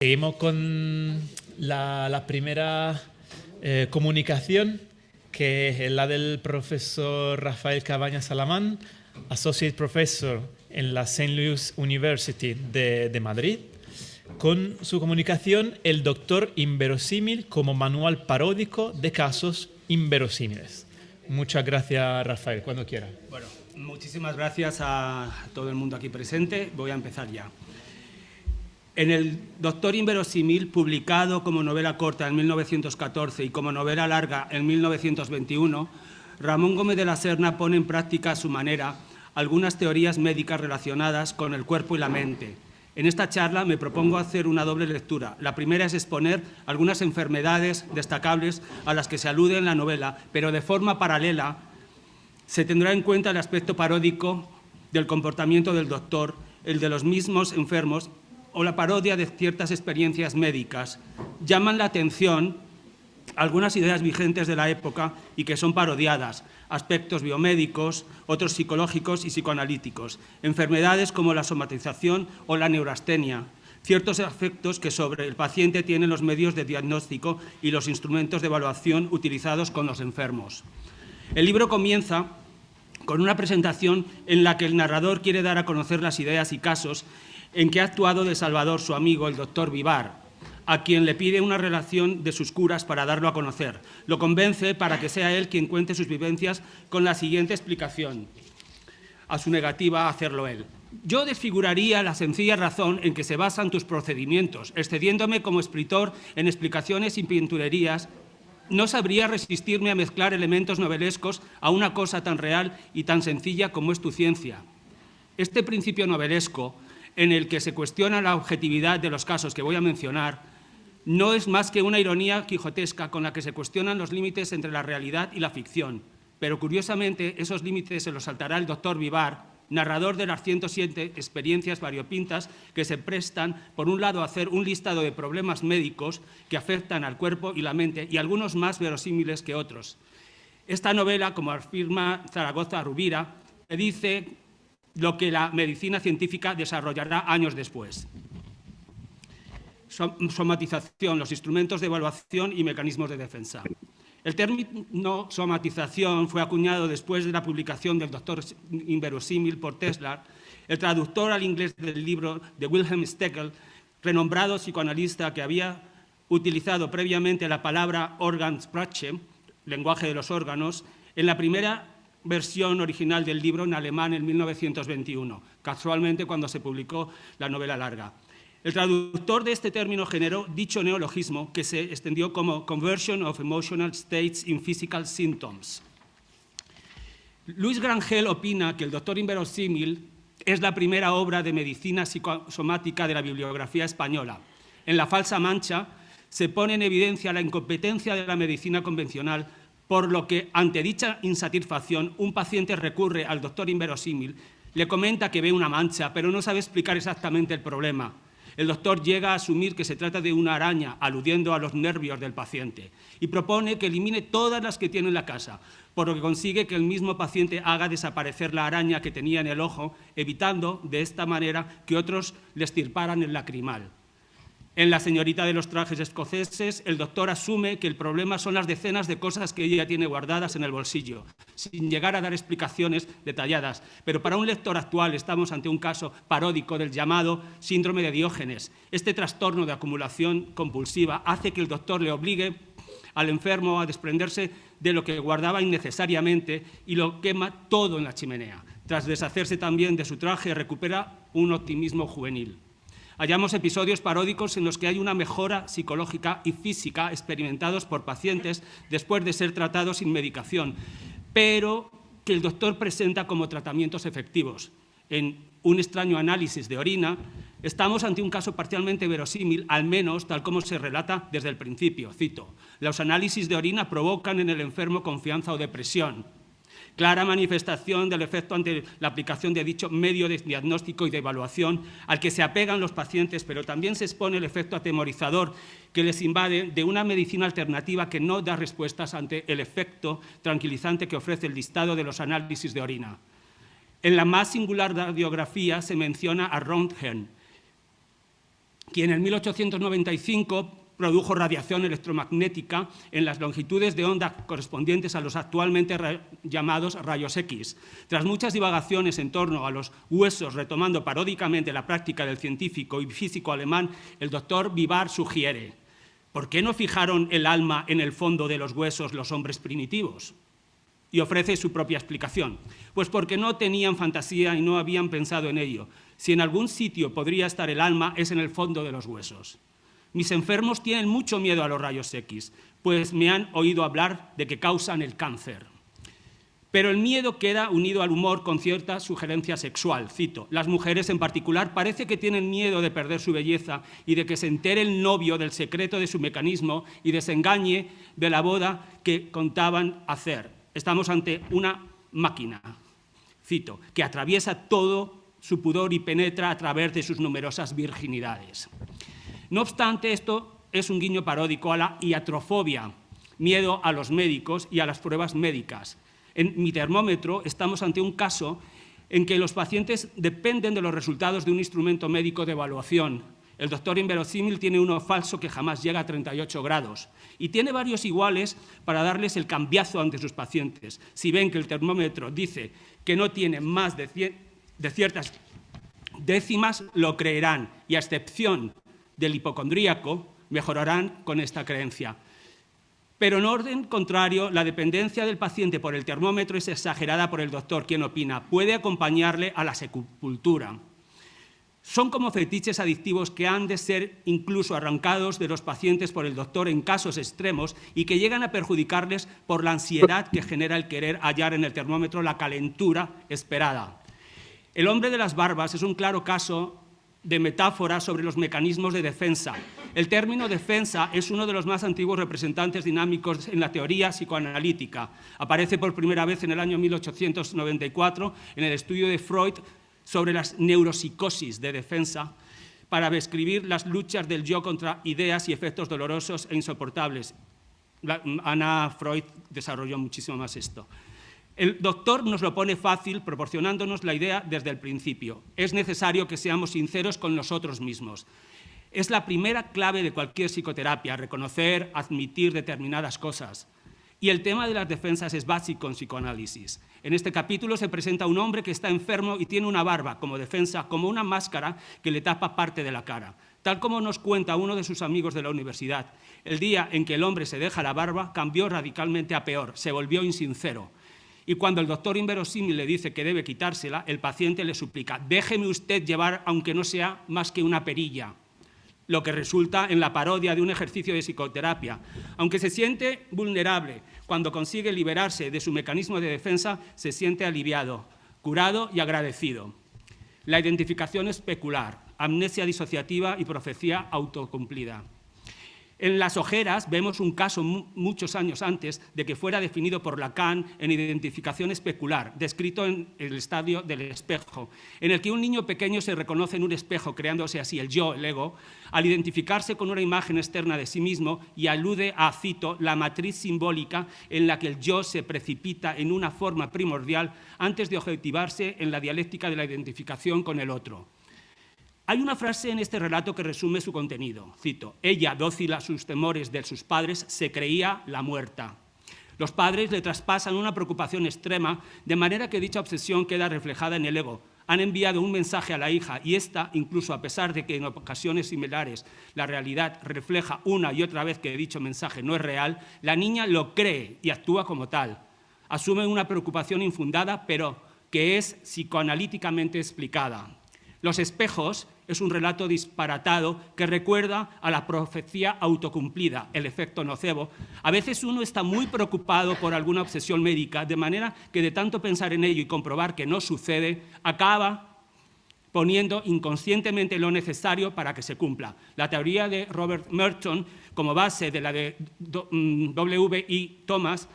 Seguimos con la primera comunicación, que es la del profesor Rafael Cabañas Alamán, Associate Professor en la St. Louis University de Madrid, con su comunicación El doctor inverosímil como manual paródico de casos inverosímiles. Muchas gracias, Rafael, cuando quiera. Bueno, muchísimas gracias a todo el mundo aquí presente. Voy a empezar ya. En el Doctor inverosímil, publicado como novela corta en 1914 y como novela larga en 1921, Ramón Gómez de la Serna pone en práctica a su manera algunas teorías médicas relacionadas con el cuerpo y la mente. En esta charla me propongo hacer una doble lectura. La primera es exponer algunas enfermedades destacables a las que se alude en la novela, pero de forma paralela se tendrá en cuenta el aspecto paródico del comportamiento del doctor, el de los mismos enfermos o la parodia de ciertas experiencias médicas. Llaman la atención algunas ideas vigentes de la época y que son parodiadas, aspectos biomédicos, otros psicológicos y psicoanalíticos, enfermedades como la somatización o la neurastenia, ciertos efectos que sobre el paciente tienen los medios de diagnóstico y los instrumentos de evaluación utilizados con los enfermos. El libro comienza con una presentación en la que el narrador quiere dar a conocer las ideas y casos en que ha actuado de Salvador, su amigo, el doctor Vivar, a quien le pide una relación de sus curas para darlo a conocer. Lo convence para que sea él quien cuente sus vivencias con la siguiente explicación a su negativa a hacerlo él. Yo desfiguraría la sencilla razón en que se basan tus procedimientos, excediéndome como escritor en explicaciones y pinturerías. No sabría resistirme a mezclar elementos novelescos a una cosa tan real y tan sencilla como es tu ciencia. Este principio novelesco, en el que se cuestiona la objetividad de los casos que voy a mencionar, no es más que una ironía quijotesca con la que se cuestionan los límites entre la realidad y la ficción. Pero, curiosamente, esos límites se los saltará el doctor Vivar, narrador de las 107 experiencias variopintas que se prestan, por un lado, a hacer un listado de problemas médicos que afectan al cuerpo y la mente, y algunos más verosímiles que otros. Esta novela, como afirma Zaragoza Rubira, dice lo que la medicina científica desarrollará años después. Somatización, los instrumentos de evaluación y mecanismos de defensa. El término somatización fue acuñado después de la publicación del Doctor inverosímil por Tesla, el traductor al inglés del libro de Wilhelm Stekel, renombrado psicoanalista que había utilizado previamente la palabra Organsprache, lenguaje de los órganos, en la primera versión original del libro en alemán en 1921, casualmente cuando se publicó la novela larga. El traductor de este término generó dicho neologismo que se extendió como Conversion of Emotional States in Physical Symptoms. Luis Grangel opina que el Doctor inverosímil es la primera obra de medicina psicosomática de la bibliografía española. En La falsa mancha se pone en evidencia la incompetencia de la medicina convencional, por lo que, ante dicha insatisfacción, un paciente recurre al doctor inverosímil, le comenta que ve una mancha, pero no sabe explicar exactamente el problema. El doctor llega a asumir que se trata de una araña, aludiendo a los nervios del paciente, y propone que elimine todas las que tiene en la casa, por lo que consigue que el mismo paciente haga desaparecer la araña que tenía en el ojo, evitando de esta manera que otros le extirparan el lacrimal. En La señorita de los trajes escoceses, el doctor asume que el problema son las decenas de cosas que ella tiene guardadas en el bolsillo, sin llegar a dar explicaciones detalladas. Pero para un lector actual estamos ante un caso paródico del llamado síndrome de Diógenes. Este trastorno de acumulación compulsiva hace que el doctor le obligue al enfermo a desprenderse de lo que guardaba innecesariamente y lo quema todo en la chimenea. Tras deshacerse también de su traje, recupera un optimismo juvenil. Hallamos episodios paródicos en los que hay una mejora psicológica y física experimentados por pacientes después de ser tratados sin medicación, pero que el doctor presenta como tratamientos efectivos. En Un extraño análisis de orina, estamos ante un caso parcialmente verosímil, al menos tal como se relata desde el principio. Cito: los análisis de orina provocan en el enfermo confianza o depresión. Clara manifestación del efecto ante la aplicación de dicho medio de diagnóstico y de evaluación al que se apegan los pacientes, pero también se expone el efecto atemorizador que les invade de una medicina alternativa que no da respuestas ante el efecto tranquilizante que ofrece el listado de los análisis de orina. En la más singular radiografía se menciona a Röntgen, quien en 1895 produjo radiación electromagnética en las longitudes de onda correspondientes a los actualmente llamados rayos X. Tras muchas divagaciones en torno a los huesos, retomando paródicamente la práctica del científico y físico alemán, el doctor Vivar sugiere: ¿por qué no fijaron el alma en el fondo de los huesos los hombres primitivos? Y ofrece su propia explicación. Pues porque no tenían fantasía y no habían pensado en ello. Si en algún sitio podría estar el alma, es en el fondo de los huesos. Mis enfermos tienen mucho miedo a los rayos X, pues me han oído hablar de que causan el cáncer. Pero el miedo queda unido al humor con cierta sugerencia sexual. Cito: las mujeres en particular parece que tienen miedo de perder su belleza y de que se entere el novio del secreto de su mecanismo y desengañe de la boda que contaban hacer. Estamos ante una máquina, cito, que atraviesa todo su pudor y penetra a través de sus numerosas virginidades. No obstante, esto es un guiño paródico a la iatrofobia, miedo a los médicos y a las pruebas médicas. En Mi termómetro estamos ante un caso en que los pacientes dependen de los resultados de un instrumento médico de evaluación. El doctor inverosímil tiene uno falso que jamás llega a 38 grados y tiene varios iguales para darles el cambiazo ante sus pacientes. Si ven que el termómetro dice que no tiene más de ciertas décimas, lo creerán y, a excepción del hipocondríaco, mejorarán con esta creencia. Pero en orden contrario, la dependencia del paciente por el termómetro es exagerada por el doctor, quien opina: puede acompañarle a la sepultura. Son como fetiches adictivos que han de ser incluso arrancados de los pacientes por el doctor en casos extremos y que llegan a perjudicarles por la ansiedad que genera el querer hallar en el termómetro la calentura esperada. El hombre de las barbas es un claro caso de metáfora sobre los mecanismos de defensa. El término defensa es uno de los más antiguos representantes dinámicos en la teoría psicoanalítica. Aparece por primera vez en el año 1894 en el estudio de Freud sobre las neuropsicosis de defensa para describir las luchas del yo contra ideas y efectos dolorosos e insoportables. Anna Freud desarrolló muchísimo más esto. El doctor nos lo pone fácil proporcionándonos la idea desde el principio. Es necesario que seamos sinceros con nosotros mismos. Es la primera clave de cualquier psicoterapia, reconocer, admitir determinadas cosas. Y el tema de las defensas es básico en psicoanálisis. En este capítulo se presenta un hombre que está enfermo y tiene una barba como defensa, como una máscara que le tapa parte de la cara. Tal como nos cuenta uno de sus amigos de la universidad, el día en que el hombre se deja la barba cambió radicalmente a peor, se volvió insincero. Y cuando el doctor inverosímil le dice que debe quitársela, el paciente le suplica: déjeme usted llevar aunque no sea más que una perilla, lo que resulta en la parodia de un ejercicio de psicoterapia. Aunque se siente vulnerable, cuando consigue liberarse de su mecanismo de defensa, se siente aliviado, curado y agradecido. La identificación especular, amnesia disociativa y profecía autocumplida. En Las ojeras vemos un caso muchos años antes de que fuera definido por Lacan en identificación especular, descrito en el estadio del espejo, en el que un niño pequeño se reconoce en un espejo, creándose así el yo, el ego, al identificarse con una imagen externa de sí mismo y alude a, cito, la matriz simbólica en la que el yo se precipita en una forma primordial antes de objetivarse en la dialéctica de la identificación con el otro. Hay una frase en este relato que resume su contenido. Cito: ella, dócil a sus temores de sus padres, se creía la muerta. Los padres le traspasan una preocupación extrema, de manera que dicha obsesión queda reflejada en el ego. Han enviado un mensaje a la hija y ésta, incluso a pesar de que en ocasiones similares la realidad refleja una y otra vez que dicho mensaje no es real, la niña lo cree y actúa como tal. Asume una preocupación infundada, pero que es psicoanalíticamente explicada. Los espejos es un relato disparatado que recuerda a la profecía autocumplida, el efecto nocebo. A veces uno está muy preocupado por alguna obsesión médica, de manera que de tanto pensar en ello y comprobar que no sucede, acaba poniendo inconscientemente lo necesario para que se cumpla. La teoría de Robert Merton, como base de la de W.I. Thomas,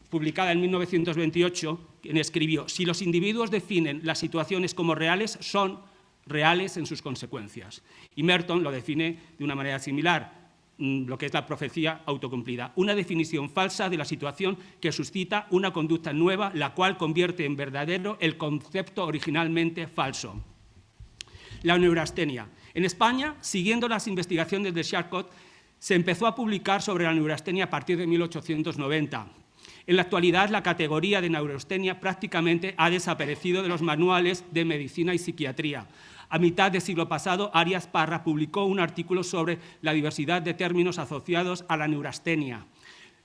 publicada en 1928, quien escribió: si los individuos definen las situaciones como reales, son reales en sus consecuencias. Y Merton lo define de una manera similar, lo que es la profecía autocumplida, una definición falsa de la situación que suscita una conducta nueva, la cual convierte en verdadero el concepto originalmente falso. La neurastenia. En España, siguiendo las investigaciones de Charcot, se empezó a publicar sobre la neurastenia a partir de 1890. En la actualidad, la categoría de neurastenia prácticamente ha desaparecido de los manuales de medicina y psiquiatría. A mitad del siglo pasado, Arias Parra publicó un artículo sobre la diversidad de términos asociados a la neurastenia.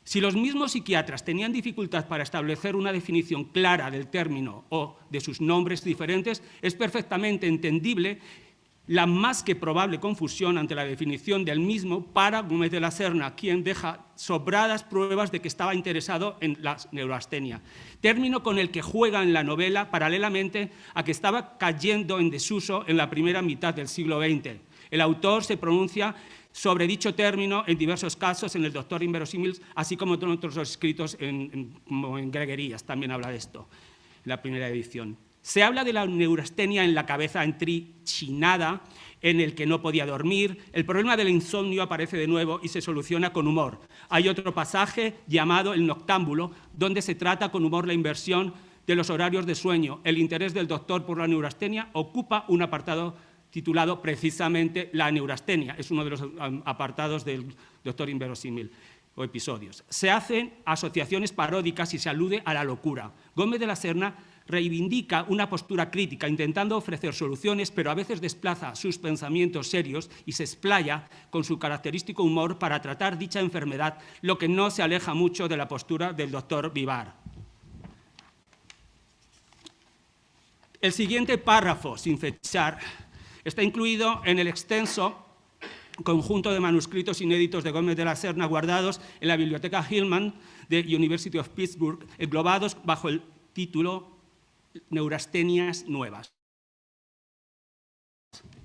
Si los mismos psiquiatras tenían dificultad para establecer una definición clara del término o de sus nombres diferentes, es perfectamente entendible la más que probable confusión ante la definición del mismo para Gómez de la Serna, quien deja sobradas pruebas de que estaba interesado en la neurastenia, término con el que juega en la novela paralelamente a que estaba cayendo en desuso en la primera mitad del siglo XX. El autor se pronuncia sobre dicho término en diversos casos, en el Doctor Inverosímil, así como en otros escritos como en Greguerías, también habla de esto, en la primera edición. Se habla de la neurastenia en la cabeza entrichinada, en el que no podía dormir. El problema del insomnio aparece de nuevo y se soluciona con humor. Hay otro pasaje llamado El Noctámbulo, donde se trata con humor la inversión de los horarios de sueño. El interés del doctor por la neurastenia ocupa un apartado titulado precisamente La neurastenia. Es uno de los apartados del Doctor Inverosímil o episodios. Se hacen asociaciones paródicas y se alude a la locura. Gómez de la Serna reivindica una postura crítica, intentando ofrecer soluciones, pero a veces desplaza sus pensamientos serios y se explaya con su característico humor para tratar dicha enfermedad, lo que no se aleja mucho de la postura del doctor Vivar. El siguiente párrafo, sin fechar, está incluido en el extenso conjunto de manuscritos inéditos de Gómez de la Serna guardados en la Biblioteca Hillman de University of Pittsburgh, englobados bajo el título Neurastenias nuevas.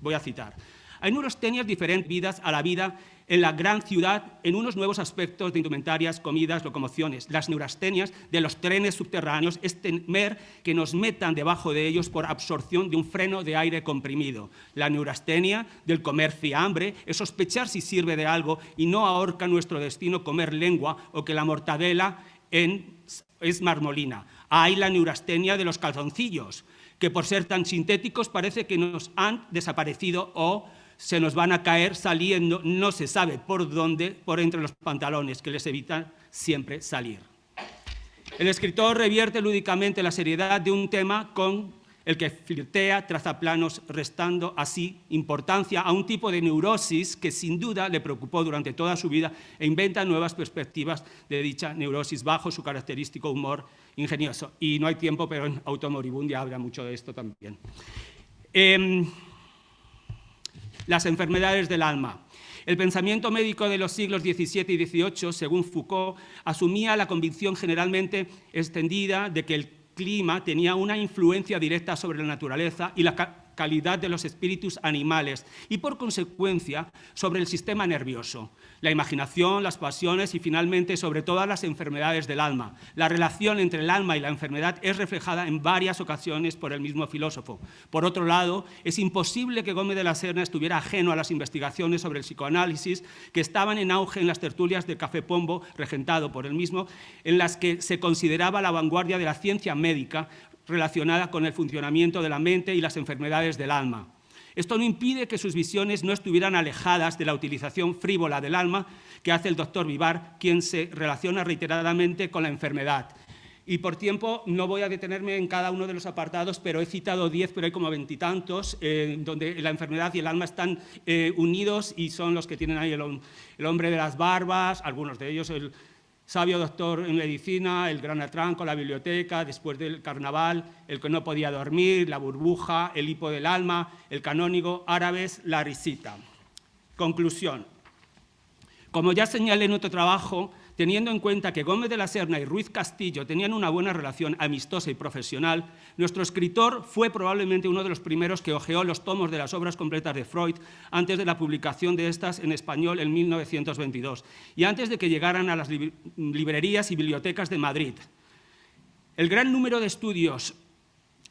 Voy a citar. Hay neurastenias diferentes a la vida en la gran ciudad en unos nuevos aspectos de indumentarias, comidas, locomociones. Las neurastenias de los trenes subterráneos es temer que nos metan debajo de ellos por absorción de un freno de aire comprimido. La neurastenia del comer fiambre es sospechar si sirve de algo y no ahorca nuestro destino comer lengua o que la mortadela es marmolina. Hay la neurastenia de los calzoncillos, que por ser tan sintéticos parece que nos han desaparecido o se nos van a caer saliendo, no se sabe por dónde, por entre los pantalones, que les evitan siempre salir. El escritor revierte lúdicamente la seriedad de un tema con el que flirtea, traza planos, restando así importancia a un tipo de neurosis que sin duda le preocupó durante toda su vida e inventa nuevas perspectivas de dicha neurosis bajo su característico humor ingenioso. Y no hay tiempo, pero en Automoribundia habla mucho de esto también. Las enfermedades del alma. El pensamiento médico de los siglos XVII y XVIII, según Foucault, asumía la convicción generalmente extendida de que el clima tenía una influencia directa sobre la naturaleza y la calidad de los espíritus animales y, por consecuencia, sobre el sistema nervioso, la imaginación, las pasiones y, finalmente, sobre todas las enfermedades del alma. La relación entre el alma y la enfermedad es reflejada en varias ocasiones por el mismo filósofo. Por otro lado, es imposible que Gómez de la Serna estuviera ajeno a las investigaciones sobre el psicoanálisis que estaban en auge en las tertulias de Café Pombo, regentado por él mismo, en las que se consideraba la vanguardia de la ciencia médica relacionada con el funcionamiento de la mente y las enfermedades del alma. Esto no impide que sus visiones no estuvieran alejadas de la utilización frívola del alma que hace el doctor Vivar, quien se relaciona reiteradamente con la enfermedad. Y por tiempo no voy a detenerme en cada uno de los apartados, pero he citado 10, pero hay como 20 y tantos, donde la enfermedad y el alma están unidos y son los que tienen ahí el hombre de las barbas, algunos de ellos el sabio doctor en medicina, el gran atranco, la biblioteca, después del carnaval, el que no podía dormir, la burbuja, el hipo del alma, el canónigo, árabes, la risita. Conclusión. Como ya señalé en otro trabajo, teniendo en cuenta que Gómez de la Serna y Ruiz Castillo tenían una buena relación amistosa y profesional, nuestro escritor fue probablemente uno de los primeros que hojeó los tomos de las obras completas de Freud antes de la publicación de estas en español en 1922 y antes de que llegaran a las librerías y bibliotecas de Madrid. El gran número de estudios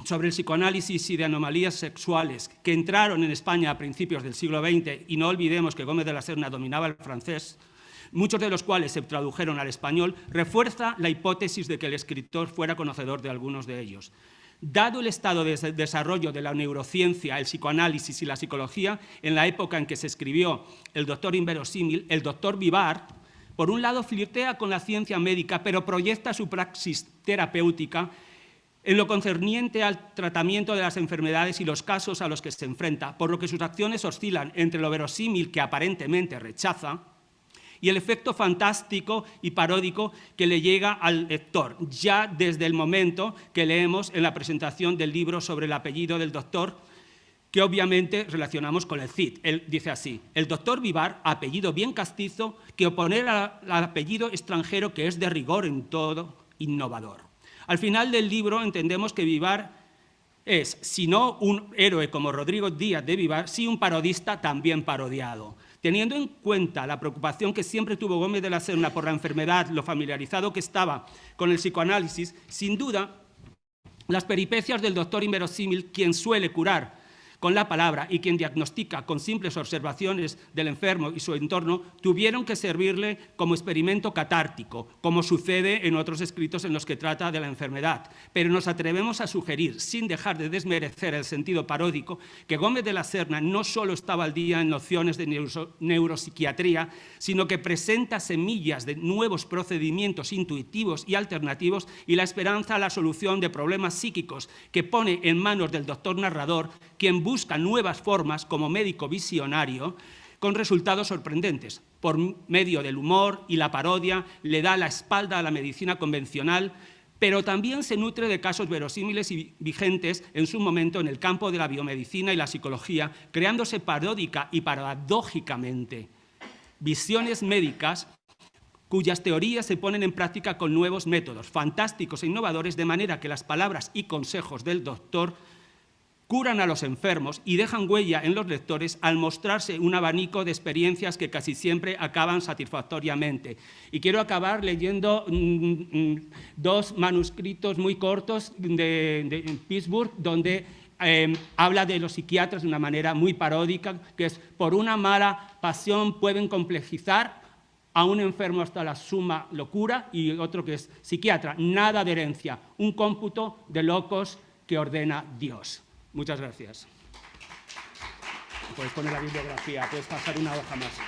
sobre el psicoanálisis y de anomalías sexuales que entraron en España a principios del siglo XX, y no olvidemos que Gómez de la Serna dominaba el francés, muchos de los cuales se tradujeron al español, refuerza la hipótesis de que el escritor fuera conocedor de algunos de ellos. Dado el estado de desarrollo de la neurociencia, el psicoanálisis y la psicología, en la época en que se escribió El doctor inverosímil, el doctor Vivar, por un lado, flirtea con la ciencia médica, pero proyecta su praxis terapéutica en lo concerniente al tratamiento de las enfermedades y los casos a los que se enfrenta, por lo que sus acciones oscilan entre lo verosímil, que aparentemente rechaza, y el efecto fantástico y paródico que le llega al lector, ya desde el momento que leemos en la presentación del libro sobre el apellido del doctor, que obviamente relacionamos con el Cid. Él dice así: el doctor Vivar, apellido bien castizo, que oponer al apellido extranjero que es de rigor en todo innovador. Al final del libro entendemos que Vivar es, si no un héroe como Rodrigo Díaz de Vivar, sí un parodista también parodiado. Teniendo en cuenta la preocupación que siempre tuvo Gómez de la Serna por la enfermedad, lo familiarizado que estaba con el psicoanálisis, sin duda, las peripecias del doctor inverosímil, quien suele curar con la palabra y quien diagnostica con simples observaciones del enfermo y su entorno, tuvieron que servirle como experimento catártico, como sucede en otros escritos en los que trata de la enfermedad. Pero nos atrevemos a sugerir, sin dejar de desmerecer el sentido paródico, que Gómez de la Serna no solo estaba al día en nociones de neuropsiquiatría, sino que presenta semillas de nuevos procedimientos intuitivos y alternativos y la esperanza a la solución de problemas psíquicos que pone en manos del doctor narrador, quien busca nuevas formas como médico visionario con resultados sorprendentes. Por medio del humor y la parodia le da la espalda a la medicina convencional, pero también se nutre de casos verosímiles y vigentes en su momento en el campo de la biomedicina y la psicología, creándose paródica y paradójicamente visiones médicas cuyas teorías se ponen en práctica con nuevos métodos fantásticos e innovadores, de manera que las palabras y consejos del doctor curan a los enfermos y dejan huella en los lectores al mostrarse un abanico de experiencias que casi siempre acaban satisfactoriamente. Y quiero acabar leyendo dos manuscritos muy cortos de Pittsburgh, donde habla de los psiquiatras de una manera muy paródica, que es: por una mala pasión pueden complejizar a un enfermo hasta la suma locura, y otro que es: psiquiatra, nada de herencia, un cómputo de locos que ordena Dios. Muchas gracias. Puedes poner la bibliografía, puedes pasar una hoja más.